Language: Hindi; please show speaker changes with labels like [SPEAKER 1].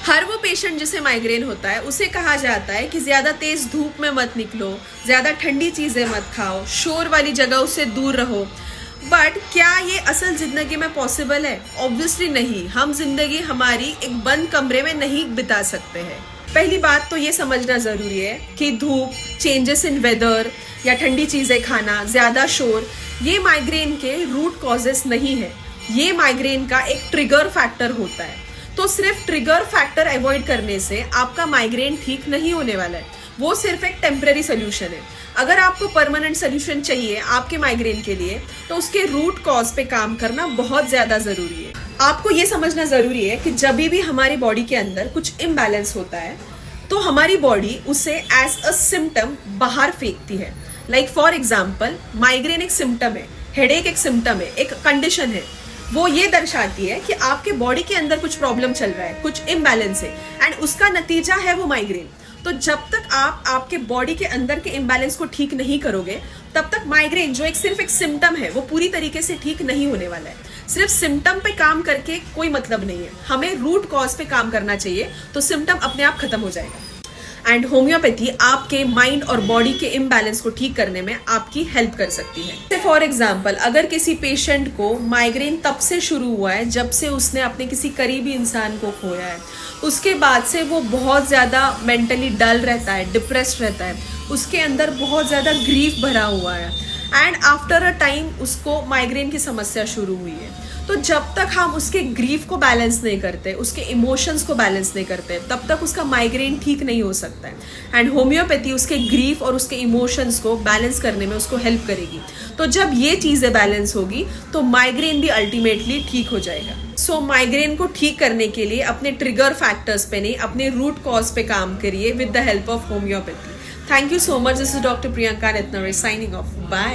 [SPEAKER 1] हर वो पेशेंट जिसे माइग्रेन होता है उसे कहा जाता है कि ज्यादा तेज धूप में मत निकलो, ज्यादा ठंडी चीजें मत खाओ, शोर वाली जगहों से दूर रहो। बट क्या ये असल जिंदगी में पॉसिबल है? ऑब्वियसली नहीं। हम जिंदगी हमारी एक बंद कमरे में नहीं बिता सकते हैं। पहली बात तो ये समझना जरूरी है कि धूप, चेंजेस इन वेदर या ठंडी चीजें खाना, ज्यादा शोर, ये माइग्रेन के रूट कॉजेस नहीं है। ये माइग्रेन का एक ट्रिगर फैक्टर होता है। तो सिर्फ ट्रिगर फैक्टर अवॉइड करने से आपका माइग्रेन ठीक नहीं होने वाला है। वो सिर्फ एक टेम्पररी सोल्यूशन है। अगर आपको परमानेंट सोल्यूशन चाहिए आपके माइग्रेन के लिए, तो उसके रूट कॉज पे काम करना बहुत ज्यादा जरूरी है। आपको ये समझना जरूरी है कि जब भी हमारी बॉडी के अंदर कुछ इम्बैलेंस होता है तो हमारी बॉडी उसे एज अ सिम्टम बाहर फेंकती है। लाइक फॉर एग्जाम्पल, माइग्रेन एक सिम्टम है, हेडेक एक सिम्टम है, एक कंडीशन है। वो ये दर्शाती है कि आपके बॉडी के अंदर कुछ प्रॉब्लम चल रहा है, कुछ इम्बैलेंस है, एंड उसका नतीजा है वो माइग्रेन। तो जब तक आप आपके बॉडी के अंदर के इम्बैलेंस को ठीक नहीं करोगे, तब तक माइग्रेन जो सिर्फ एक सिम्टम है वो पूरी तरीके से ठीक नहीं होने वाला है। सिर्फ सिम्टम पे काम करके कोई मतलब नहीं है, हमें रूट कॉज पे काम करना चाहिए, तो सिम्टम अपने आप खत्म हो जाएगा। एंड होम्योपैथी आपके माइंड और बॉडी के इम्बैलेंस को ठीक करने में आपकी हेल्प कर सकती है। फॉर एग्जाम्पल, अगर किसी पेशेंट को माइग्रेन तब से शुरू हुआ है जब से उसने अपने किसी करीबी इंसान को खोया है, उसके बाद से वो बहुत ज़्यादा मेंटली डल रहता है, डिप्रेस्ड रहता है, उसके अंदर बहुत ज़्यादा ग्रीफ भरा हुआ है, एंड आफ्टर अ टाइम उसको माइग्रेन की समस्या शुरू हुई है। तो जब तक हम उसके ग्रीफ को बैलेंस नहीं करते, उसके इमोशंस को बैलेंस नहीं करते, तब तक उसका माइग्रेन ठीक नहीं हो सकता है। एंड होम्योपैथी उसके ग्रीफ और उसके इमोशंस को बैलेंस करने में उसको हेल्प करेगी। तो जब ये चीज़ें बैलेंस होगी तो माइग्रेन भी अल्टीमेटली ठीक हो जाएगा। सो माइग्रेन को ठीक करने के लिए अपने ट्रिगर फैक्टर्स पे नहीं, अपने रूट कॉज पे काम करिए with the help of homeopathy. Thank you so much. This is doctor Priyanka Ratnawe signing off. Bye.